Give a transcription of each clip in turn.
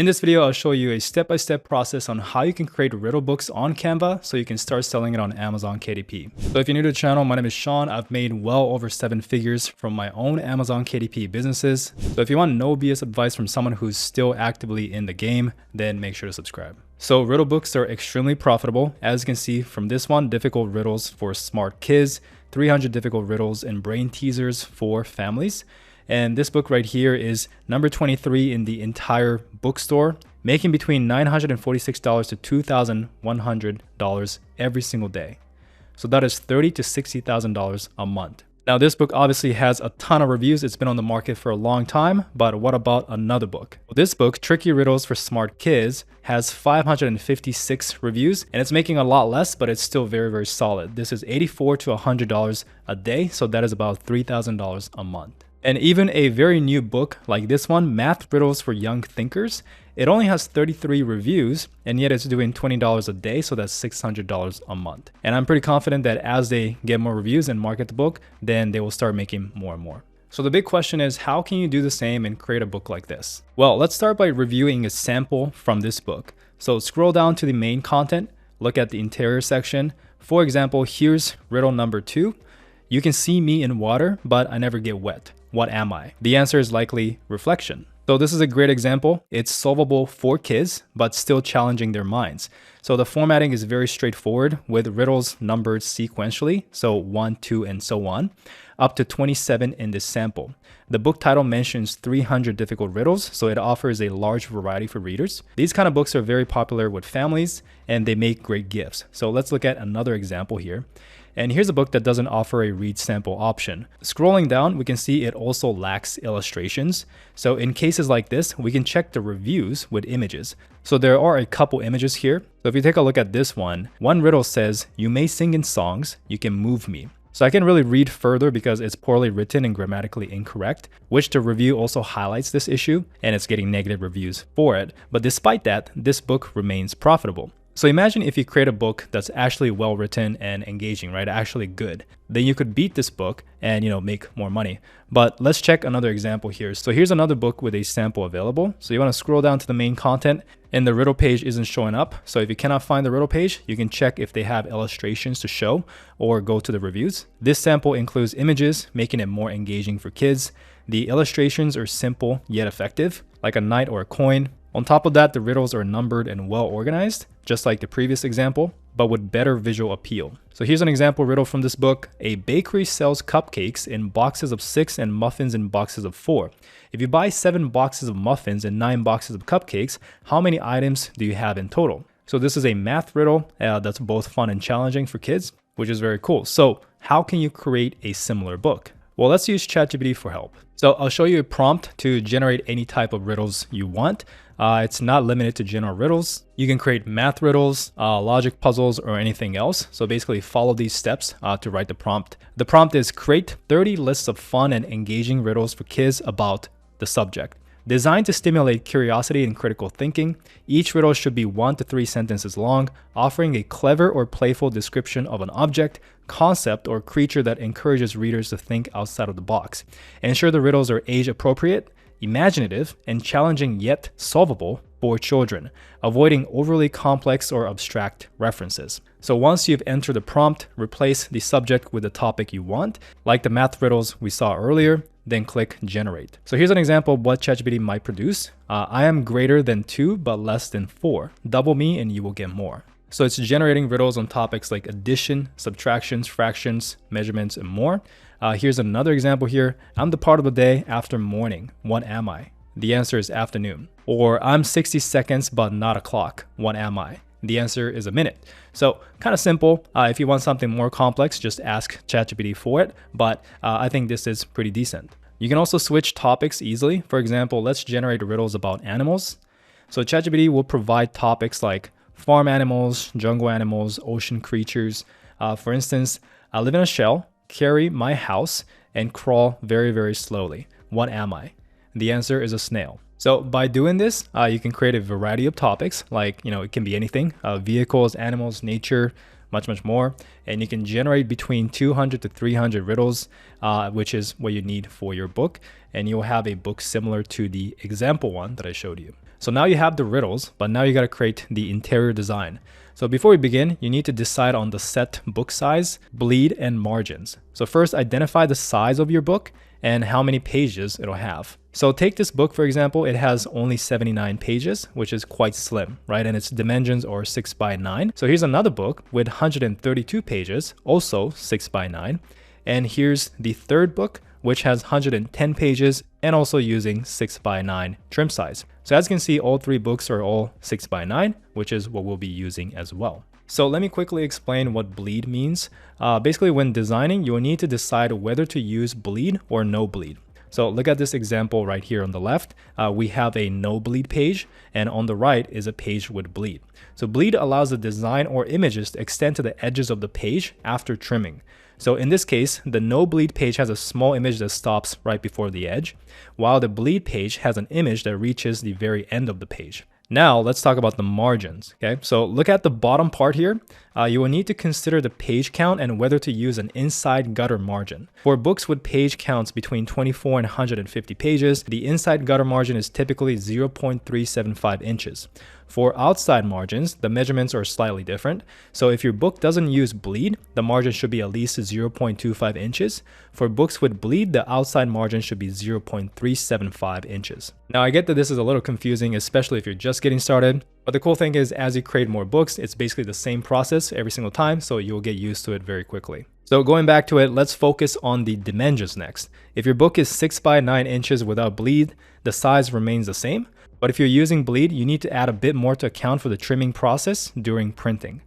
In this video, I'll show you a step-by-step process on how you can create riddle books on Canva so you can start selling it on Amazon KDP. So if you're new to the channel, my name is Sean. I've made well over 7 figures from my own Amazon KDP businesses. So if you want no BS advice from someone who's still actively in the game, then make sure to subscribe. So riddle books are extremely profitable. As you can see from this one, difficult riddles for smart kids, 300 difficult riddles and brain teasers for families. And this book right here is number 23 in the entire bookstore, making between $946 to $2,100 every single day. So that is $30,000 to $60,000 a month. Now this book obviously has a ton of reviews. It's been on the market for a long time, but what about another book? This book, Tricky Riddles for Smart Kids, has 556 reviews and it's making a lot less, but it's still very, very solid. This is $84 to $100 a day. So that is about $3,000 a month. And even a very new book like this one, Math Riddles for Young Thinkers, it only has 33 reviews and yet it's doing $20 a day, so that's $600 a month. And I'm pretty confident that as they get more reviews and market the book, then they will start making more and more. So the big question is, how can you do the same and create a book like this? Well, let's start by reviewing a sample from this book. So scroll down to the main content, look at the interior section. For example, here's riddle number 2. You can see me in water, but I never get wet. What am I? The answer is likely reflection. So this is a great example. It's solvable for kids, but still challenging their minds. So the formatting is very straightforward with riddles numbered sequentially. So 1, 2, and so on, up to 27 in this sample. The book title mentions 300 difficult riddles, so it offers a large variety for readers. These kind of books are very popular with families and they make great gifts. So let's look at another example here. And here's a book that doesn't offer a read sample option. Scrolling down, we can see it also lacks illustrations. So in cases like this, we can check the reviews with images. So there are a couple images here. So if you take a look at this one riddle says, "You may sing in songs, you can move me." So I can really read further because it's poorly written and grammatically incorrect, which the review also highlights this issue and it's getting negative reviews for it. But despite that, this book remains profitable. So imagine if you create a book that's actually well written and engaging, right? Actually good. Then you could beat this book and, make more money. But let's check another example here. So here's another book with a sample available. So you want to scroll down to the main content and the riddle page isn't showing up. So if you cannot find the riddle page, you can check if they have illustrations to show or go to the reviews. This sample includes images, making it more engaging for kids. The illustrations are simple yet effective, like a knight or a coin. On top of that, the riddles are numbered and well organized, just like the previous example, but with better visual appeal. So here's an example riddle from this book. A bakery sells cupcakes in boxes of 6 and muffins in boxes of 4. If you buy 7 boxes of muffins and 9 boxes of cupcakes, how many items do you have in total? So this is a math riddle that's both fun and challenging for kids, which is very cool. So how can you create a similar book? Well, let's use ChatGPT for help. So I'll show you a prompt to generate any type of riddles you want. It's not limited to general riddles. You can create math riddles, logic puzzles, or anything else. So basically follow these steps to write the prompt. The prompt is create 30 lists of fun and engaging riddles for kids about the subject. Designed to stimulate curiosity and critical thinking, each riddle should be 1 to 3 sentences long, offering a clever or playful description of an object, concept, or creature that encourages readers to think outside of the box. Ensure the riddles are age appropriate, imaginative, and challenging yet solvable for children, avoiding overly complex or abstract references. So once you've entered the prompt, replace the subject with the topic you want, like the math riddles we saw earlier, then click generate. So here's an example of what ChatGPT might produce. I am greater than 2 but less than 4. Double me and you will get more. So it's generating riddles on topics like addition, subtractions, fractions, measurements, and more. Here's another example here. I'm the part of the day after morning. What am I? The answer is afternoon. Or I'm 60 seconds but not a clock. What am I? The answer is a minute. So kind of simple. If you want something more complex, just ask ChatGPT for it. But I think this is pretty decent. You can also switch topics easily. For example, let's generate riddles about animals. So ChatGPT will provide topics like farm animals, jungle animals, ocean creatures. For instance, I live in a shell, carry my house, and crawl very, very slowly. What am I? The answer is a snail. So by doing this, you can create a variety of topics, like, it can be anything, vehicles, animals, nature, much more. And you can generate between 200 to 300 riddles, which is what you need for your book. And you'll have a book similar to the example one that I showed you. So now you have the riddles, but now you got to create the interior design. So before we begin, you need to decide on the set book size, bleed, and margins. So first identify the size of your book and how many pages it'll have. So take this book, for example, it has only 79 pages, which is quite slim, right? And its dimensions are 6 by 9. So here's another book with 132 pages, also 6 by 9. And here's the third book, which has 110 pages and also using 6 by 9 trim size. So as you can see, all three books are all 6 by 9, which is what we'll be using as well. So let me quickly explain what bleed means. Basically, when designing, you will need to decide whether to use bleed or no bleed. So look at this example right here on the left. We have a no bleed page, and on the right is a page with bleed. So bleed allows the design or images to extend to the edges of the page after trimming. So in this case, the no bleed page has a small image that stops right before the edge, while the bleed page has an image that reaches the very end of the page. Now let's talk about the margins. Okay, so look at the bottom part here. You will need to consider the page count and whether to use an inside gutter margin. For books with page counts between 24 and 150 pages, the inside gutter margin is typically 0.375 inches. For outside margins, the measurements are slightly different. So if your book doesn't use bleed, the margin should be at least 0.25 inches. For books with bleed, the outside margin should be 0.375 inches. Now I get that this is a little confusing, especially if you're just getting started. But the cool thing is, as you create more books, it's basically the same process every single time, so you'll get used to it very quickly. So going back to it, let's focus on the dimensions next. If your book is 6 by 9 inches without bleed, the size remains the same. But if you're using bleed, you need to add a bit more to account for the trimming process during printing.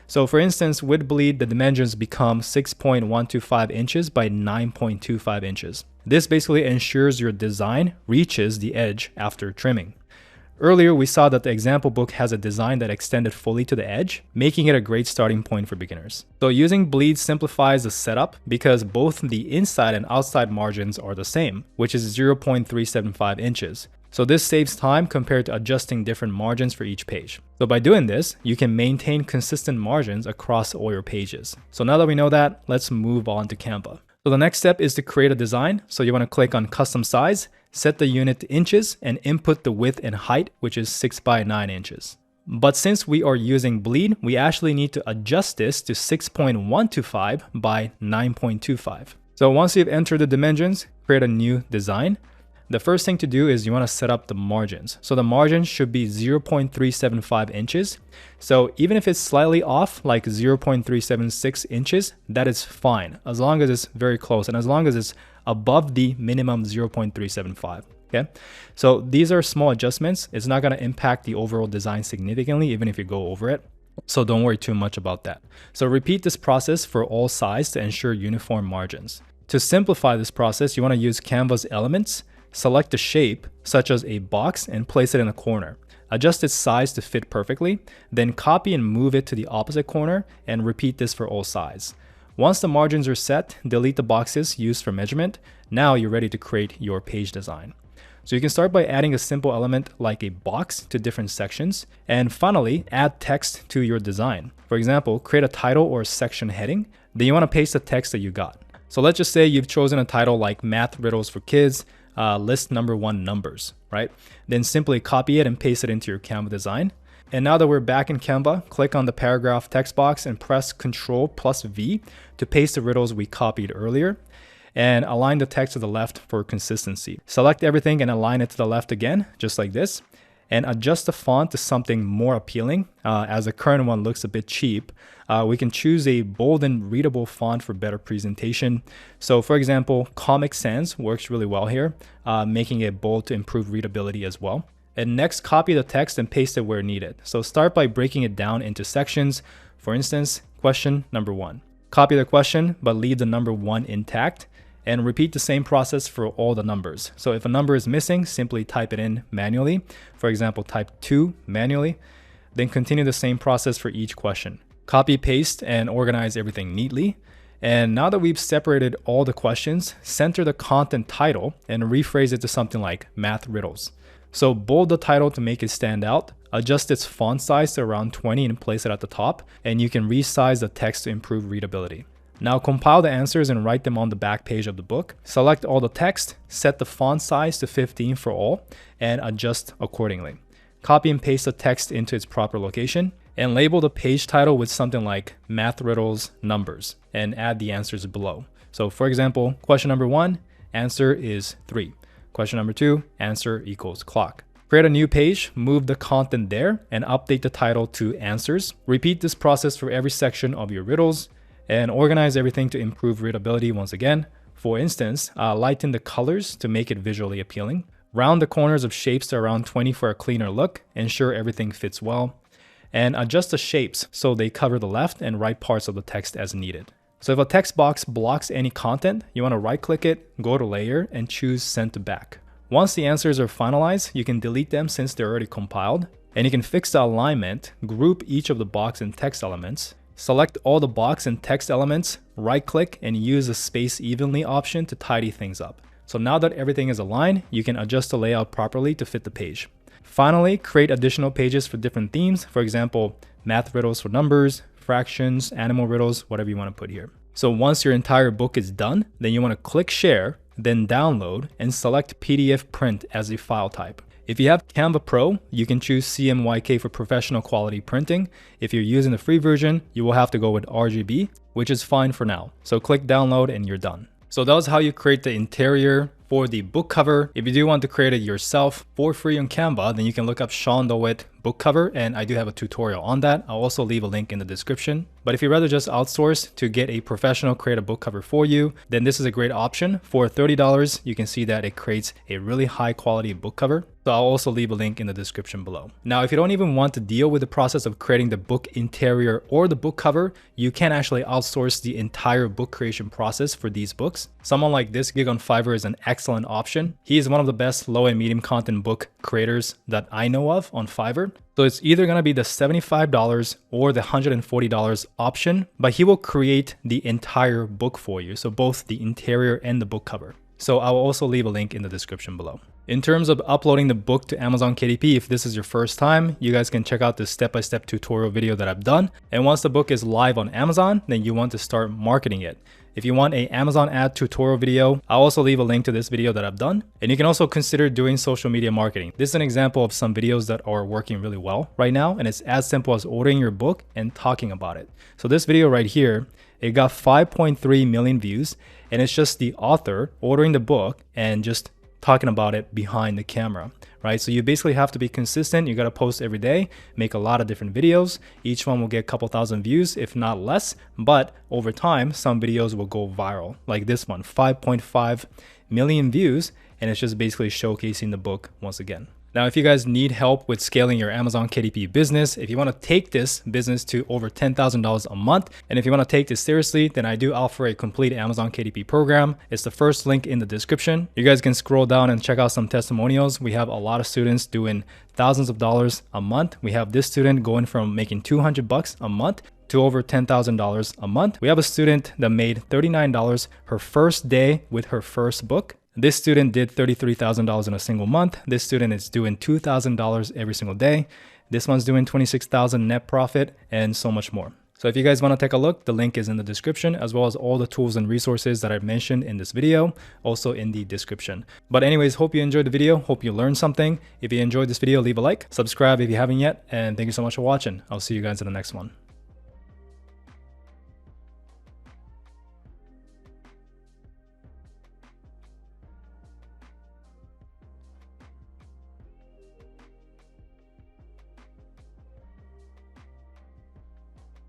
So for instance, with bleed, the dimensions become 6.125 inches by 9.25 inches. This basically ensures your design reaches the edge after trimming. Earlier, we saw that the example book has a design that extended fully to the edge, making it a great starting point for beginners. So using bleed simplifies the setup because both the inside and outside margins are the same, which is 0.375 inches. So this saves time compared to adjusting different margins for each page. So by doing this, you can maintain consistent margins across all your pages. So now that we know that, let's move on to Canva. So the next step is to create a design. So you want to click on custom size, set the unit to inches, and input the width and height, which is 6 by 9 inches. But since we are using bleed, we actually need to adjust this to 6.125 by 9.25. So once you've entered the dimensions, create a new design. The first thing to do is you want to set up the margins. So the margins should be 0.375 inches. So even if it's slightly off, like 0.376 inches, that is fine, as long as it's very close and as long as it's above the minimum 0.375. Okay, so these are small adjustments. It's not going to impact the overall design significantly, even if you go over it. So don't worry too much about that. So repeat this process for all sides to ensure uniform margins. To simplify this process, you want to use Canva's elements. Select a shape, such as a box, and place it in a corner. Adjust its size to fit perfectly, then copy and move it to the opposite corner, and repeat this for all sides. Once the margins are set, delete the boxes used for measurement. Now you're ready to create your page design. So you can start by adding a simple element like a box to different sections, and finally add text to your design. For example, create a title or a section heading, then you want to paste the text that you got. So let's just say you've chosen a title like Math Riddles for Kids, list number 1 numbers, right? Then simply copy it and paste it into your Canva design. And now that we're back in Canva, click on the paragraph text box and press Ctrl+V to paste the riddles we copied earlier. And align the text to the left for consistency. Select everything and align it to the left again, just like this. And adjust the font to something more appealing, as the current one looks a bit cheap. We can choose a bold and readable font for better presentation. So for example, Comic Sans works really well here, making it bold to improve readability as well. And next, copy the text and paste it where needed. So start by breaking it down into sections. For instance, question number 1. Copy the question, but leave the number 1 intact. And repeat the same process for all the numbers. So if a number is missing, simply type it in manually. For example, type 2 manually. Then continue the same process for each question. Copy, paste, and organize everything neatly. And now that we've separated all the questions, center the content title and rephrase it to something like Math Riddles. So bold the title to make it stand out. Adjust its font size to around 20 and place it at the top. And you can resize the text to improve readability. Now compile the answers and write them on the back page of the book. Select all the text, set the font size to 15 for all, and adjust accordingly. copy and paste the text into its proper location, and label the page title with something like math riddles numbers and add the answers below. So for example, question number 1, answer is 3. Question number 2, answer equals clock. Create a new page, move the content there, and update the title to answers. Repeat this process for every section of your riddles and organize everything to improve readability once again. For instance, lighten the colors to make it visually appealing. Round the corners of shapes to around 20 for a cleaner look. Ensure everything fits well. And adjust the shapes so they cover the left and right parts of the text as needed. So if a text box blocks any content, you want to right click it, go to layer, and choose send to back. Once the answers are finalized, you can delete them since they're already compiled. And you can fix the alignment, group each of the box and text elements, select all the box and text elements, right click, and use the space evenly option to tidy things up. So now that everything is aligned, you can adjust the layout properly to fit the page. Finally, create additional pages for different themes. For example, math riddles for numbers, fractions, animal riddles, whatever you want to put here. So once your entire book is done, then you want to click share, then download, and select PDF print as the file type. If you have Canva Pro, you can choose CMYK for professional quality printing. If you're using the free version, you will have to go with RGB, which is fine for now. So click download and you're done. So that was how you create the interior for the book cover. If you do want to create it yourself for free on Canva, then you can look up Sean DeWitt book cover, and I do have a tutorial on that. I'll also leave a link in the description. But if you'd rather just outsource to get a professional create a book cover for you, then this is a great option. For $30, you can see that it creates a really high quality book cover. So I'll also leave a link in the description below. Now, if you don't even want to deal with the process of creating the book interior or the book cover, you can actually outsource the entire book creation process for these books. Someone like this gig on Fiverr is an excellent option. He is one of the best low and medium content book creators that I know of on Fiverr. So it's either going to be the $75 or the $140 option, but he will create the entire book for you. So both the interior and the book cover. So I will also leave a link in the description below. In terms of uploading the book to Amazon KDP, if this is your first time, you guys can check out this step-by-step tutorial video that I've done. And once the book is live on Amazon, then you want to start marketing it. If you want an Amazon ad tutorial video, I'll also leave a link to this video that I've done. And you can also consider doing social media marketing. This is an example of some videos that are working really well right now. And it's as simple as ordering your book and talking about it. So this video right here, it got 5.3 million views. And it's just the author ordering the book and just talking about it behind the camera, right? So you basically have to be consistent. You got to post every day, make a lot of different videos. Each one will get a couple thousand views, if not less. But over time, some videos will go viral, like this one, 5.5 million views. And it's just basically showcasing the book once again. Now, if you guys need help with scaling your Amazon KDP business, if you want to take this business to over $10,000 a month, and if you want to take this seriously, then I do offer a complete Amazon KDP program. It's the first link in the description. You guys can scroll down and check out some testimonials. We have a lot of students doing thousands of dollars a month. We have this student going from making $200 a month to over $10,000 a month. We have a student that made $39 her first day with her first book. This student did $33,000 in a single month. This student is doing $2,000 every single day. This one's doing $26,000 net profit and so much more. So if you guys want to take a look, the link is in the description, as well as all the tools and resources that I've mentioned in this video, also in the description. But anyways, hope you enjoyed the video. Hope you learned something. If you enjoyed this video, leave a like, subscribe if you haven't yet, and thank you so much for watching. I'll see you guys in the next one.